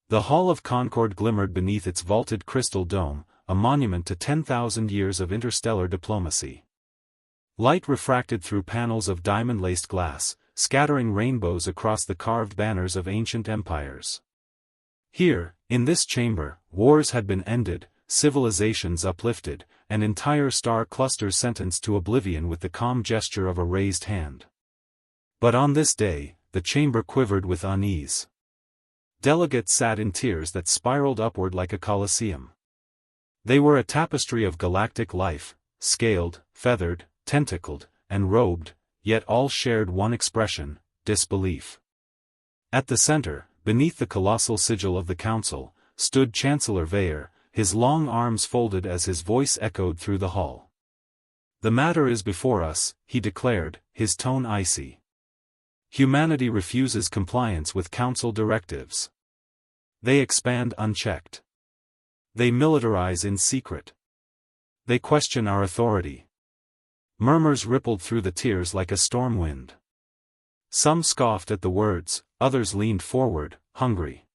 The Hall of Concord glimmered beneath its vaulted crystal dome, a monument to 10,000 years of interstellar diplomacy. Light refracted through panels of diamond-laced glass, scattering rainbows across the carved banners of ancient empires. Here, in this chamber, wars had been ended, civilizations uplifted, and entire star clusters sentenced to oblivion with the calm gesture of a raised hand. But on this day, the chamber quivered with unease. Delegates sat in tiers that spiraled upward like a colosseum. They were a tapestry of galactic life, scaled, feathered, tentacled, and robed, yet all shared one expression: disbelief. At the center, beneath the colossal sigil of the council, stood Chancellor Veyer, his long arms folded as his voice echoed through the hall. "The matter is before us," he declared, his tone icy. "Humanity refuses compliance with council directives. They expand unchecked. They militarize in secret. They question our authority." Murmurs rippled through the tiers like a storm wind. Some scoffed at the words, others leaned forward, hungry.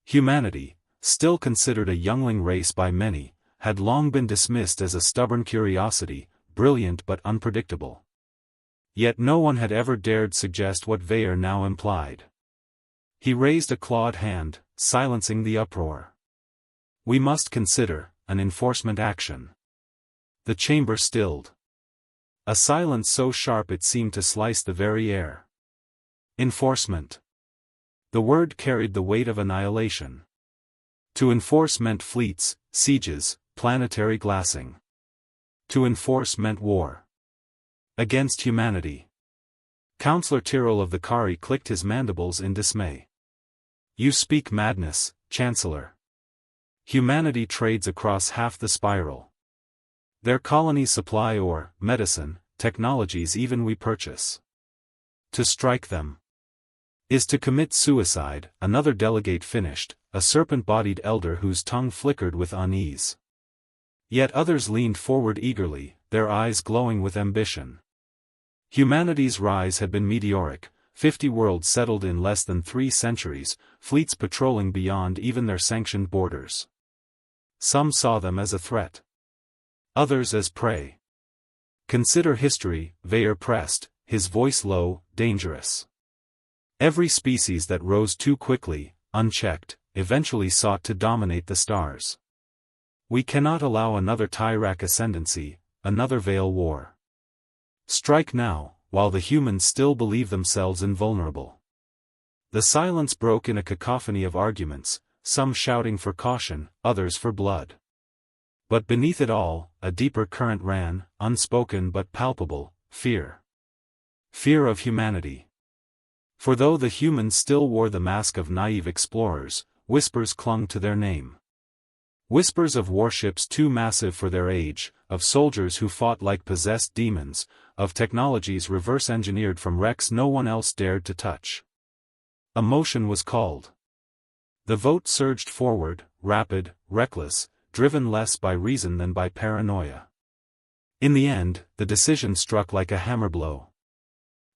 Humanity, still considered a youngling race by many, had long been dismissed as a stubborn curiosity, brilliant but unpredictable. Yet no one had ever dared suggest what Veyer now implied. He raised a clawed hand, silencing the uproar. "We must consider an enforcement action." The chamber stilled. A silence so sharp it seemed to slice the very air. Enforcement. The word carried the weight of annihilation. To enforce meant fleets, sieges, planetary glassing. To enforce meant war. Against humanity. Councillor Tyrrell of the Kari clicked his mandibles in dismay. "You speak madness, Chancellor. Humanity trades across half the spiral. Their colonies supply ore, medicine, technologies even we purchase. To strike them is to commit suicide," another delegate finished, a serpent-bodied elder whose tongue flickered with unease. Yet others leaned forward eagerly, their eyes glowing with ambition. Humanity's rise had been meteoric, 50 worlds settled in less than 3 centuries, fleets patrolling beyond even their sanctioned borders. Some saw them as a threat. Others as prey. "Consider history," Veyer pressed, his voice low, dangerous. "Every species that rose too quickly, unchecked, eventually sought to dominate the stars. We cannot allow another Tyrak ascendancy, another Veil war. Strike now, while the humans still believe themselves invulnerable." The silence broke in a cacophony of arguments, some shouting for caution, others for blood. But beneath it all, a deeper current ran, unspoken but palpable: fear. Fear of humanity. For though the humans still wore the mask of naive explorers, whispers clung to their name. Whispers of warships too massive for their age, of soldiers who fought like possessed demons, of technologies reverse-engineered from wrecks no one else dared to touch. A motion was called. The vote surged forward, rapid, reckless, driven less by reason than by paranoia. In the end, the decision struck like a hammer blow.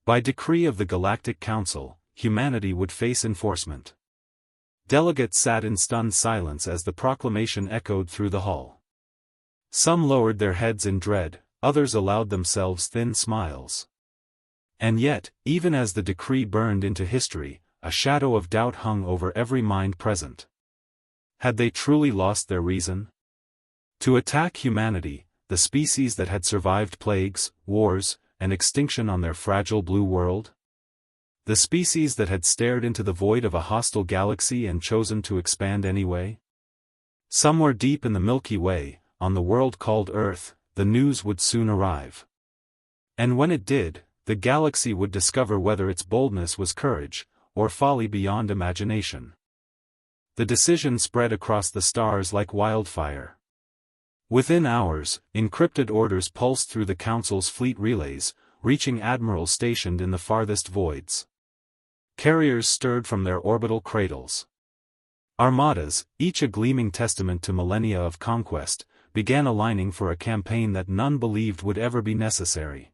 By decree of the Galactic Council, humanity would face enforcement. Delegates sat in stunned silence as the proclamation echoed through the hall. Some lowered their heads in dread, others allowed themselves thin smiles. And yet, even as the decree burned into history, a shadow of doubt hung over every mind present. Had they truly lost their reason? To attack humanity, the species that had survived plagues, wars, and extinction on their fragile blue world? The species that had stared into the void of a hostile galaxy and chosen to expand anyway? Somewhere deep in the Milky Way, on the world called Earth, the news would soon arrive. And when it did, the galaxy would discover whether its boldness was courage, or folly beyond imagination. The decision spread across the stars like wildfire. Within hours, encrypted orders pulsed through the Council's fleet relays, reaching admirals stationed in the farthest voids. Carriers stirred from their orbital cradles. Armadas, each a gleaming testament to millennia of conquest, began aligning for a campaign that none believed would ever be necessary.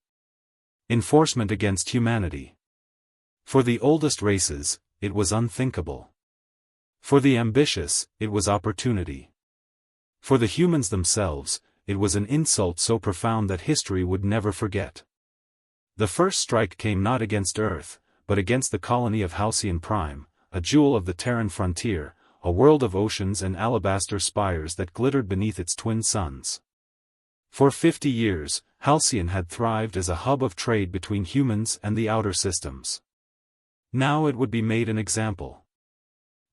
Enforcement against humanity. For the oldest races, it was unthinkable. For the ambitious, it was opportunity. For the humans themselves, it was an insult so profound that history would never forget. The first strike came not against Earth, but against the colony of Halcyon Prime, a jewel of the Terran frontier, a world of oceans and alabaster spires that glittered beneath its twin suns. For 50 years, Halcyon had thrived as a hub of trade between humans and the outer systems. Now it would be made an example.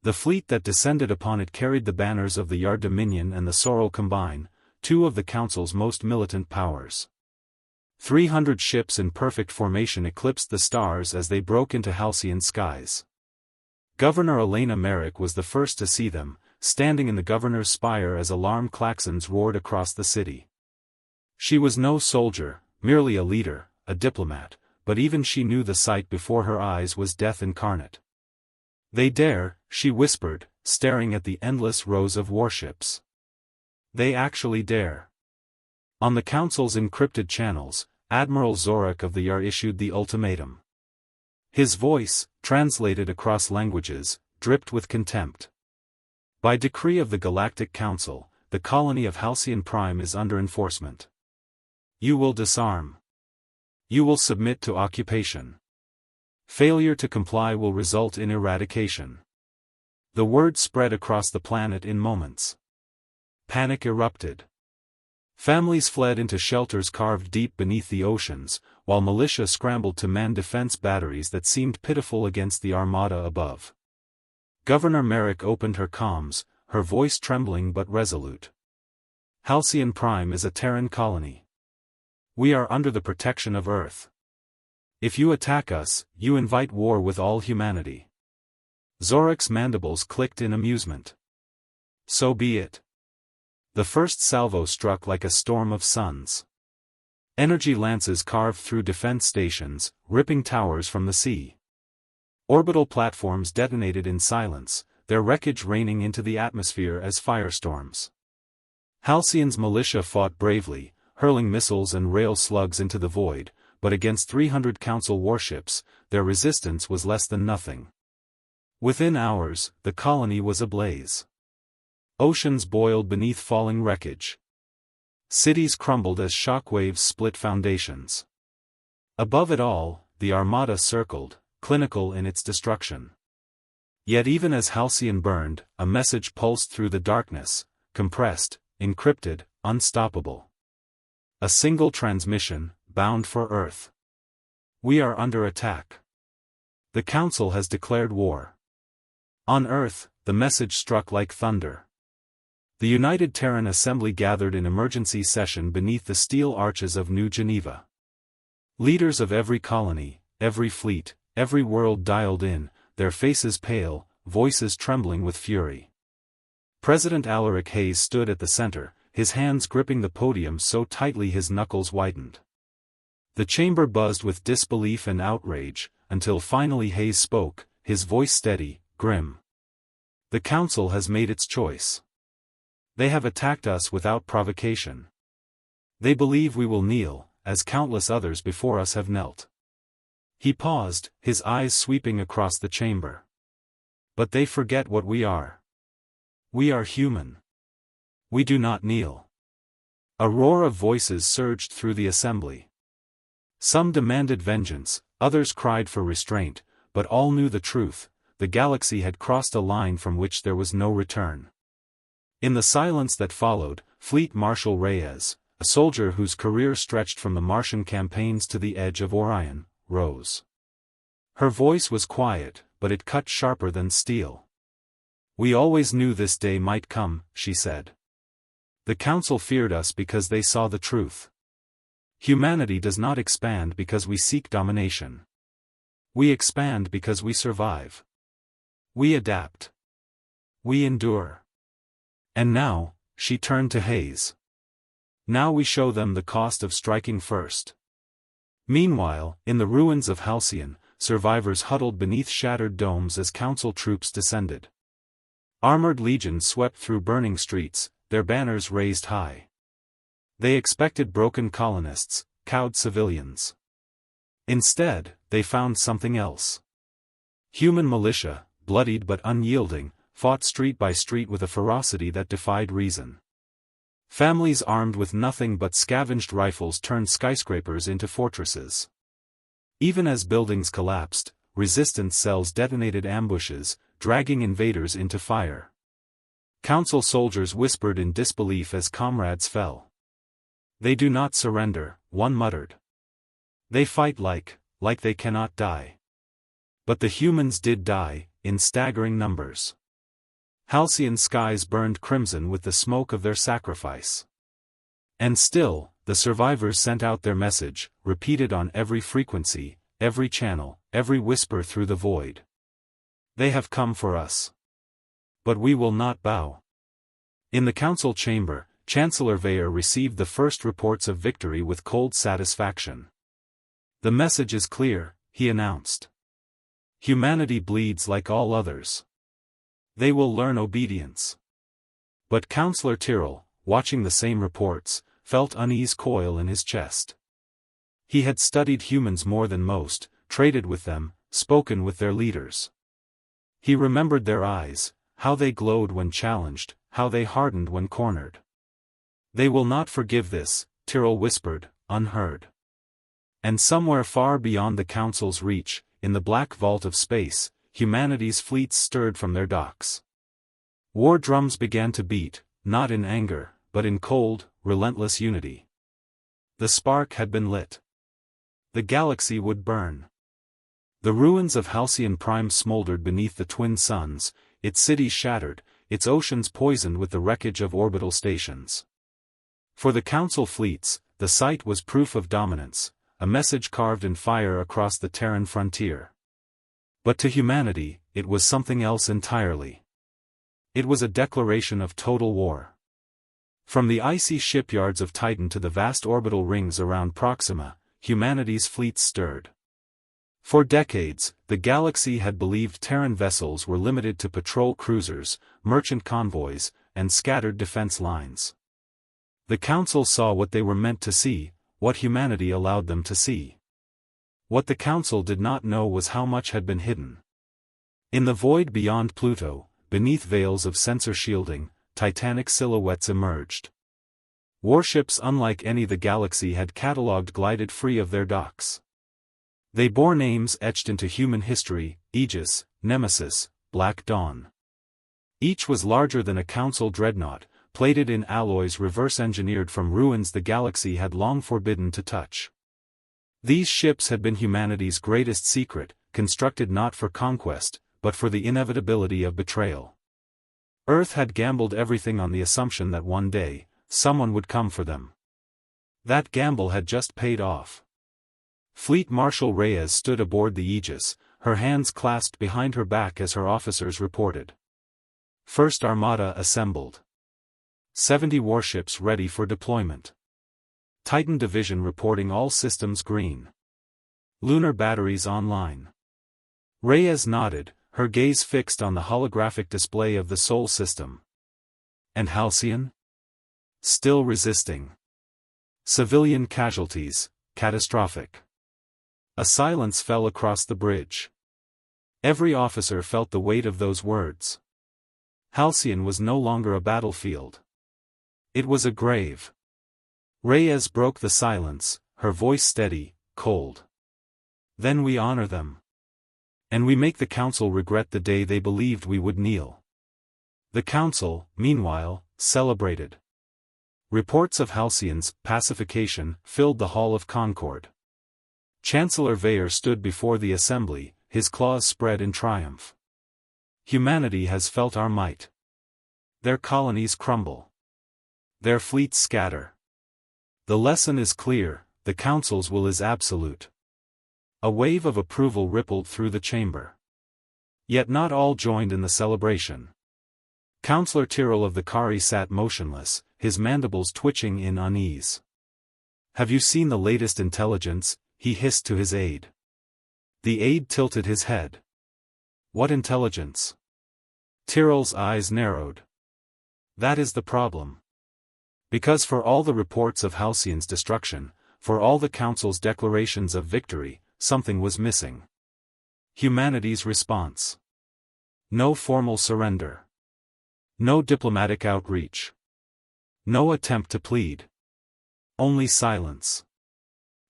The fleet that descended upon it carried the banners of the Yard Dominion and the Sorrel combine, two of the Council's most militant powers. 300 ships in perfect formation eclipsed the stars as they broke into Halcyon skies. Governor Elena Merrick was the first to see them, standing in the governor's spire as alarm klaxons roared across the city. She was no soldier, merely a leader, a diplomat, but even she knew the sight before her eyes was death incarnate. "They dare," she whispered, staring at the endless rows of warships. "They actually dare." On the Council's encrypted channels, Admiral Zorak of the Yar issued the ultimatum. His voice, translated across languages, dripped with contempt. "By decree of the Galactic Council, the colony of Halcyon Prime is under enforcement. You will disarm. You will submit to occupation. Failure to comply will result in eradication." The word spread across the planet in moments. Panic erupted. Families fled into shelters carved deep beneath the oceans, while militia scrambled to man defense batteries that seemed pitiful against the armada above. Governor Merrick opened her comms, her voice trembling but resolute. "Halcyon Prime is a Terran colony. We are under the protection of Earth. If you attack us, you invite war with all humanity." Zorak's mandibles clicked in amusement. "So be it." The first salvo struck like a storm of suns. Energy lances carved through defense stations, ripping towers from the sea. Orbital platforms detonated in silence, their wreckage raining into the atmosphere as firestorms. Halcyon's militia fought bravely, hurling missiles and rail slugs into the void, but against 300 Council warships, their resistance was less than nothing. Within hours, the colony was ablaze. Oceans boiled beneath falling wreckage. Cities crumbled as shockwaves split foundations. Above it all, the Armada circled, clinical in its destruction. Yet even as Halcyon burned, a message pulsed through the darkness, compressed, encrypted, unstoppable. A single transmission, bound for Earth. "We are under attack. The Council has declared war." On Earth, the message struck like thunder. The United Terran Assembly gathered in emergency session beneath the steel arches of New Geneva. Leaders of every colony, every fleet, every world dialed in, their faces pale, voices trembling with fury. President Alaric Hayes stood at the center, his hands gripping the podium so tightly his knuckles whitened. The chamber buzzed with disbelief and outrage, until finally Hayes spoke, his voice steady, grim. "The Council has made its choice. They have attacked us without provocation. They believe we will kneel, as countless others before us have knelt." He paused, his eyes sweeping across the chamber. "But they forget what we are. We are human. We do not kneel." A roar of voices surged through the assembly. Some demanded vengeance, others cried for restraint, but all knew the truth: the galaxy had crossed a line from which there was no return. In the silence that followed, Fleet Marshal Reyes, a soldier whose career stretched from the Martian campaigns to the edge of Orion, rose. Her voice was quiet, but it cut sharper than steel. "We always knew this day might come," she said. "The Council feared us because they saw the truth. Humanity does not expand because we seek domination. We expand because we survive. We adapt. We endure. And now," she turned to Hayes. "Now we show them the cost of striking first." Meanwhile, in the ruins of Halcyon, survivors huddled beneath shattered domes as Council troops descended. Armored legions swept through burning streets, their banners raised high. They expected broken colonists, cowed civilians. Instead, they found something else. Human militia, bloodied but unyielding, fought street by street with a ferocity that defied reason. Families armed with nothing but scavenged rifles turned skyscrapers into fortresses. Even as buildings collapsed, resistance cells detonated ambushes, dragging invaders into fire. Council soldiers whispered in disbelief as comrades fell. "They do not surrender," one muttered. "They fight like they cannot die." But the humans did die, in staggering numbers. Halcyon skies burned crimson with the smoke of their sacrifice. And still, the survivors sent out their message, repeated on every frequency, every channel, every whisper through the void. "They have come for us. But we will not bow." In the council chamber, Chancellor Vayer received the first reports of victory with cold satisfaction. "The message is clear," he announced. "Humanity bleeds like all others. They will learn obedience." But Councillor Tyrrell, watching the same reports, felt unease coil in his chest. He had studied humans more than most, traded with them, spoken with their leaders. He remembered their eyes, how they glowed when challenged, how they hardened when cornered. "They will not forgive this," Tyrrell whispered, unheard. And somewhere far beyond the Council's reach, in the black vault of space, humanity's fleets stirred from their docks. War drums began to beat, not in anger, but in cold, relentless unity. The spark had been lit. The galaxy would burn. The ruins of Halcyon Prime smoldered beneath the twin suns, its cities shattered, its oceans poisoned with the wreckage of orbital stations. For the Council fleets, the site was proof of dominance, a message carved in fire across the Terran frontier. But to humanity, it was something else entirely. It was a declaration of total war. From the icy shipyards of Titan to the vast orbital rings around Proxima, humanity's fleets stirred. For decades, the galaxy had believed Terran vessels were limited to patrol cruisers, merchant convoys, and scattered defense lines. The Council saw what they were meant to see, what humanity allowed them to see. What the Council did not know was how much had been hidden. In the void beyond Pluto, beneath veils of sensor shielding, titanic silhouettes emerged. Warships unlike any the galaxy had catalogued glided free of their docks. They bore names etched into human history: Aegis, Nemesis, Black Dawn. Each was larger than a Council dreadnought, plated in alloys reverse-engineered from ruins the galaxy had long forbidden to touch. These ships had been humanity's greatest secret, constructed not for conquest, but for the inevitability of betrayal. Earth had gambled everything on the assumption that one day, someone would come for them. That gamble had just paid off. Fleet Marshal Reyes stood aboard the Aegis, her hands clasped behind her back as her officers reported. First Armada assembled. 70 warships ready for deployment. Titan Division reporting all systems green. Lunar batteries online. Reyes nodded, her gaze fixed on the holographic display of the Sol system. And Halcyon? Still resisting. Civilian casualties, catastrophic. A silence fell across the bridge. Every officer felt the weight of those words. Halcyon was no longer a battlefield. It was a grave. Reyes broke the silence, her voice steady, cold. Then we honor them. And we make the Council regret the day they believed we would kneel. The Council, meanwhile, celebrated. Reports of Halcyon's pacification filled the Hall of Concord. Chancellor Vayer stood before the assembly, his claws spread in triumph. Humanity has felt our might. Their colonies crumble. Their fleets scatter. The lesson is clear, the Council's will is absolute. A wave of approval rippled through the chamber. Yet not all joined in the celebration. Councillor Tyrrell of the Kari sat motionless, his mandibles twitching in unease. "Have you seen the latest intelligence?" he hissed to his aide. The aide tilted his head. "What intelligence?" Tyrrell's eyes narrowed. "That is the problem. Because for all the reports of Halcyon's destruction, for all the Council's declarations of victory, something was missing. Humanity's response. No formal surrender. No diplomatic outreach. No attempt to plead. Only silence.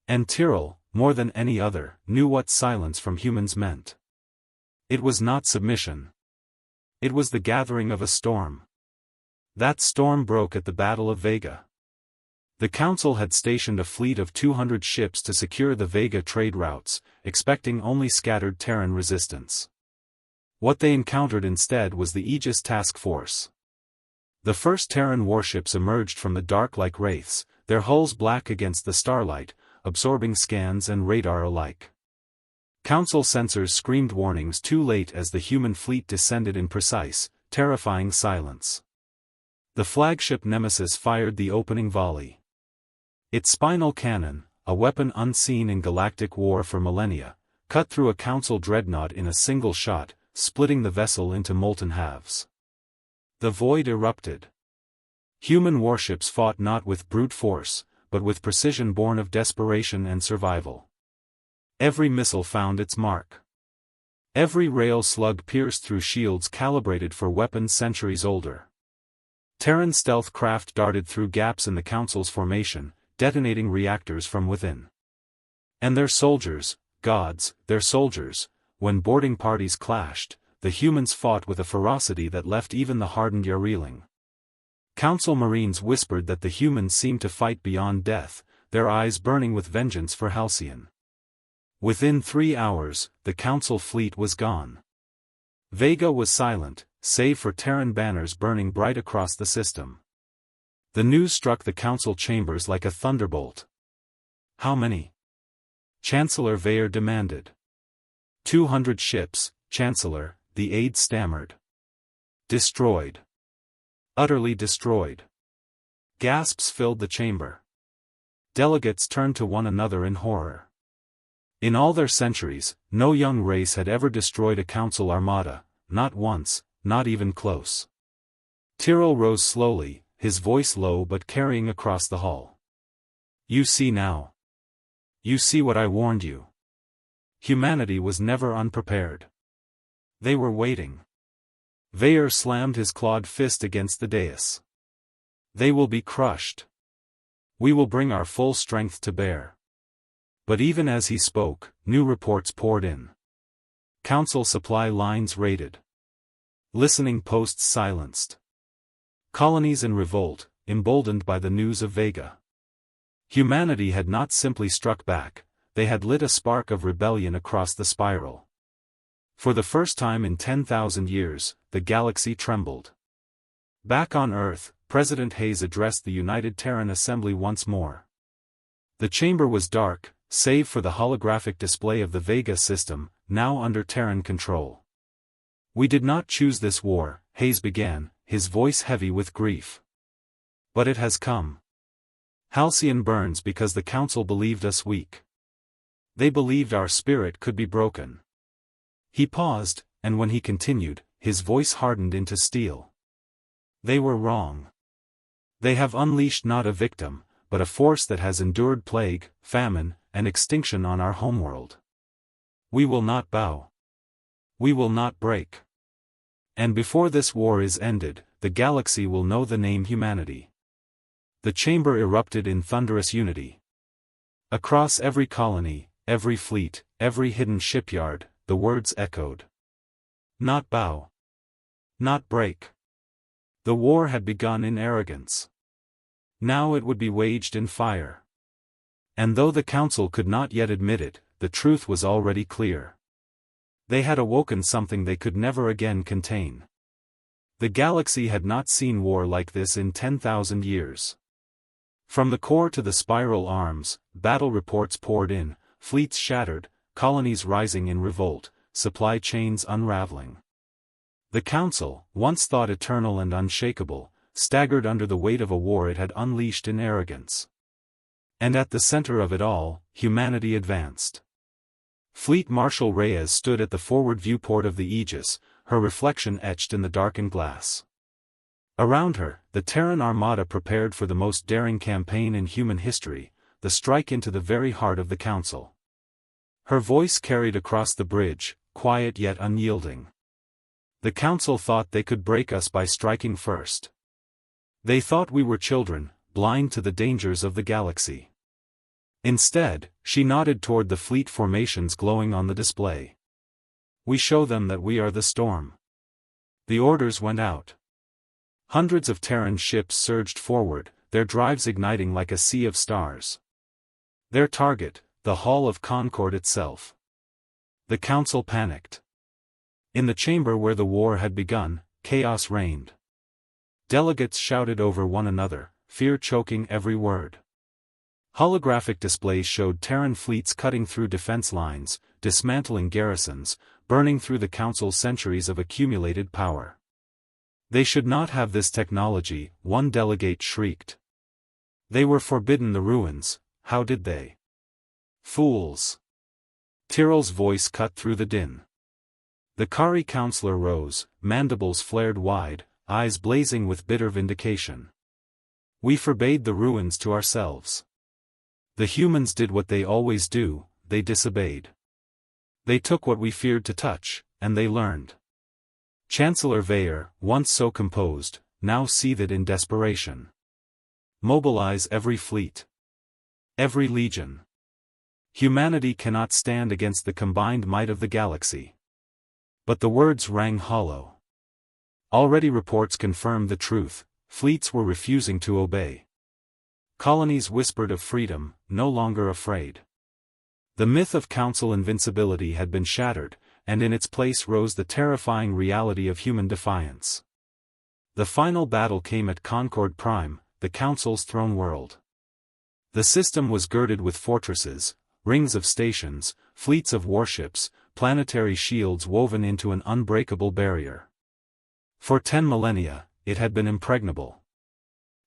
And Tyrrell, more than any other, knew what silence from humans meant. It was not submission. It was the gathering of a storm. That storm broke at the Battle of Vega. The Council had stationed a fleet of 200 ships to secure the Vega trade routes, expecting only scattered Terran resistance. What they encountered instead was the Aegis Task Force. The first Terran warships emerged from the dark like wraiths, their hulls black against the starlight, absorbing scans and radar alike. Council sensors screamed warnings too late as the human fleet descended in precise, terrifying silence. The flagship Nemesis fired the opening volley. Its spinal cannon, a weapon unseen in galactic war for millennia, cut through a Council dreadnought in a single shot, splitting the vessel into molten halves. The void erupted. Human warships fought not with brute force, but with precision born of desperation and survival. Every missile found its mark. Every rail slug pierced through shields calibrated for weapons centuries older. Terran stealth craft darted through gaps in the Council's formation, detonating reactors from within. And their soldiers, gods, their soldiers, when boarding parties clashed, the humans fought with a ferocity that left even the hardened reeling. Council Marines whispered that the humans seemed to fight beyond death, their eyes burning with vengeance for Halcyon. Within 3 hours, the Council fleet was gone. Vega was silent, save for Terran banners burning bright across the system. The news struck the Council chambers like a thunderbolt. How many? Chancellor Veyer demanded. 200 ships, Chancellor, the aide stammered. Destroyed. Utterly destroyed. Gasps filled the chamber. Delegates turned to one another in horror. In all their centuries, no young race had ever destroyed a Council armada, not once, not even close. Tyrrell rose slowly, his voice low but carrying across the hall. You see now. You see what I warned you. Humanity was never unprepared. They were waiting. Veyer slammed his clawed fist against the dais. They will be crushed. We will bring our full strength to bear. But even as he spoke, new reports poured in. Council supply lines raided. Listening posts silenced. Colonies in revolt, emboldened by the news of Vega. Humanity had not simply struck back, they had lit a spark of rebellion across the spiral. For the first time in 10,000 years, the galaxy trembled. Back on Earth, President Hayes addressed the United Terran Assembly once more. The chamber was dark, save for the holographic display of the Vega system, now under Terran control. We did not choose this war, Hayes began, his voice heavy with grief. But it has come. Halcyon burns because the Council believed us weak. They believed our spirit could be broken. He paused, and when he continued, his voice hardened into steel. They were wrong. They have unleashed not a victim, but a force that has endured plague, famine, and extinction on our homeworld. We will not bow. We will not break. And before this war is ended, the galaxy will know the name humanity. The chamber erupted in thunderous unity. Across every colony, every fleet, every hidden shipyard, the words echoed. Not bow. Not break. The war had begun in arrogance. Now it would be waged in fire. And though the Council could not yet admit it, the truth was already clear. They had awoken something they could never again contain. The galaxy had not seen war like this in 10,000 years. From the core to the spiral arms, battle reports poured in, fleets shattered, colonies rising in revolt, supply chains unraveling. The Council, once thought eternal and unshakable, staggered under the weight of a war it had unleashed in arrogance. And at the center of it all, humanity advanced. Fleet Marshal Reyes stood at the forward viewport of the Aegis, her reflection etched in the darkened glass. Around her, the Terran Armada prepared for the most daring campaign in human history, the strike into the very heart of the Council. Her voice carried across the bridge, quiet yet unyielding. The council thought they could break us by striking first. They thought we were children, blind to the dangers of the galaxy. Instead, she nodded toward the fleet formations glowing on the display. We show them that we are the storm. The orders went out. Hundreds of Terran ships surged forward, their drives igniting like a sea of stars. Their target, the Hall of Concord itself. The council panicked. In the chamber where the war had begun, chaos reigned. Delegates shouted over one another, fear choking every word. Holographic displays showed Terran fleets cutting through defense lines, dismantling garrisons, burning through the council's centuries of accumulated power. They should not have this technology, one delegate shrieked. They were forbidden the ruins, how did they? Fools! Tyrrell's voice cut through the din. The Kari counselor rose, mandibles flared wide, eyes blazing with bitter vindication. We forbade the ruins to ourselves. The humans did what they always do, they disobeyed. They took what we feared to touch, and they learned. Chancellor Veyer, once so composed, now seethed in desperation. Mobilize every fleet. Every legion. Humanity cannot stand against the combined might of the galaxy. But the words rang hollow. Already reports confirmed the truth, fleets were refusing to obey. Colonies whispered of freedom, no longer afraid. The myth of council invincibility had been shattered, and in its place rose the terrifying reality of human defiance. The final battle came at Concord Prime, the council's throne world. The system was girded with fortresses, rings of stations, fleets of warships, planetary shields woven into an unbreakable barrier. For 10 millennia, it had been impregnable.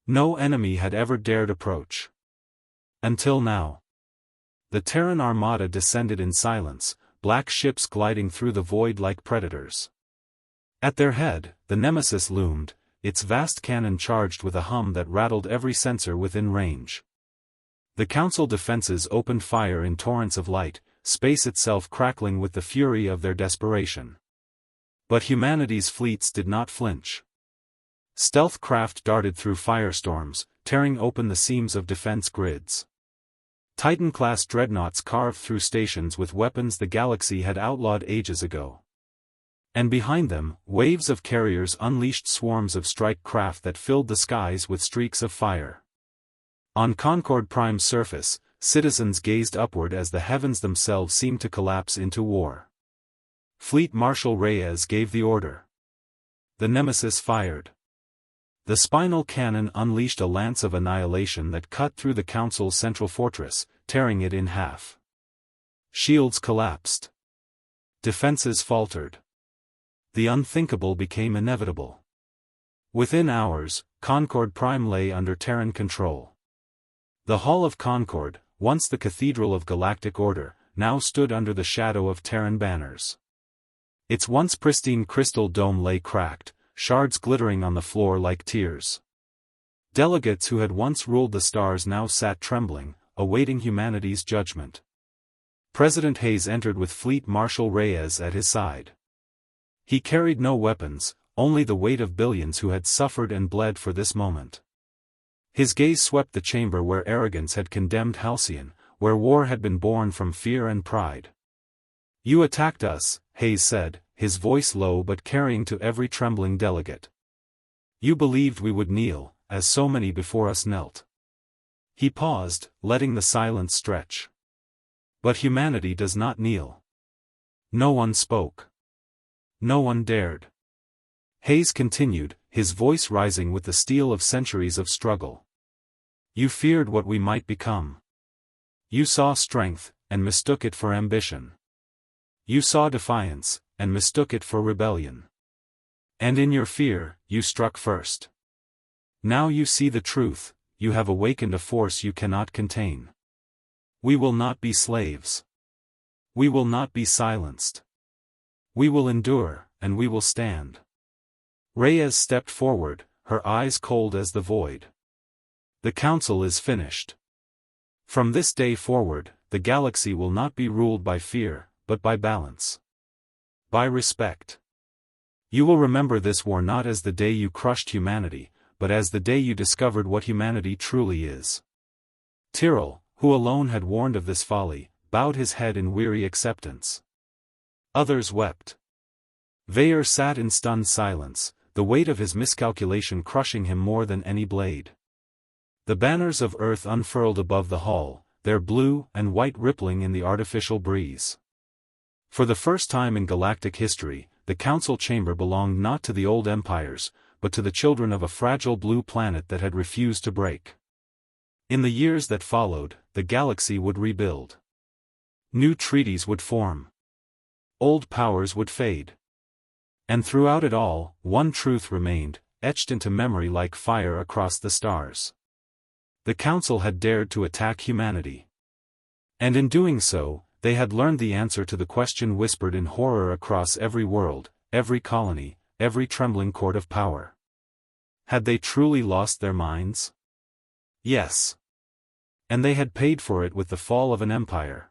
No enemy had ever dared approach. Until now. The Terran armada descended in silence, black ships gliding through the void like predators. At their head, the Nemesis loomed, its vast cannon charged with a hum that rattled every sensor within range. The Council defenses opened fire in torrents of light, space itself crackling with the fury of their desperation. But humanity's fleets did not flinch. Stealth craft darted through firestorms, tearing open the seams of defense grids. Titan-class dreadnoughts carved through stations with weapons the galaxy had outlawed ages ago. And behind them, waves of carriers unleashed swarms of strike craft that filled the skies with streaks of fire. On Concord Prime's surface, citizens gazed upward as the heavens themselves seemed to collapse into war. Fleet Marshal Reyes gave the order. The Nemesis fired. The spinal cannon unleashed a lance of annihilation that cut through the Council's central fortress, tearing it in half. Shields collapsed. Defenses faltered. The unthinkable became inevitable. Within hours, Concord Prime lay under Terran control. The Hall of Concord, once the cathedral of galactic order, now stood under the shadow of Terran banners. Its once pristine crystal dome lay cracked, shards glittering on the floor like tears. Delegates who had once ruled the stars now sat trembling, awaiting humanity's judgment. President Hayes entered with Fleet Marshal Reyes at his side. He carried no weapons, only the weight of billions who had suffered and bled for this moment. His gaze swept the chamber where arrogance had condemned Halcyon, where war had been born from fear and pride. "You attacked us," Hayes said, his voice low but carrying to every trembling delegate. "You believed we would kneel, as so many before us knelt." He paused, letting the silence stretch. But humanity does not kneel. No one spoke. No one dared. Hayes continued, his voice rising with the steel of centuries of struggle. "You feared what we might become. You saw strength, and mistook it for ambition. You saw defiance, and mistook it for rebellion. And in your fear, you struck first. Now you see the truth, you have awakened a force you cannot contain. We will not be slaves. We will not be silenced. We will endure, and we will stand." Reyes stepped forward, her eyes cold as the void. "The Council is finished. From this day forward, the galaxy will not be ruled by fear, but by balance. By respect. You will remember this war not as the day you crushed humanity, but as the day you discovered what humanity truly is. Tyrrell, who alone had warned of this folly, bowed his head in weary acceptance. Others wept. Vayer sat in stunned silence, the weight of his miscalculation crushing him more than any blade. The banners of Earth unfurled above the hall, their blue and white rippling in the artificial breeze. For the first time in galactic history, the council chamber belonged not to the old empires, but to the children of a fragile blue planet that had refused to break. In the years that followed, the galaxy would rebuild. New treaties would form. Old powers would fade. And throughout it all, one truth remained, etched into memory like fire across the stars. The Council had dared to attack humanity. And in doing so, they had learned the answer to the question whispered in horror across every world, every colony, every trembling court of power. Had they truly lost their minds? Yes. And they had paid for it with the fall of an empire.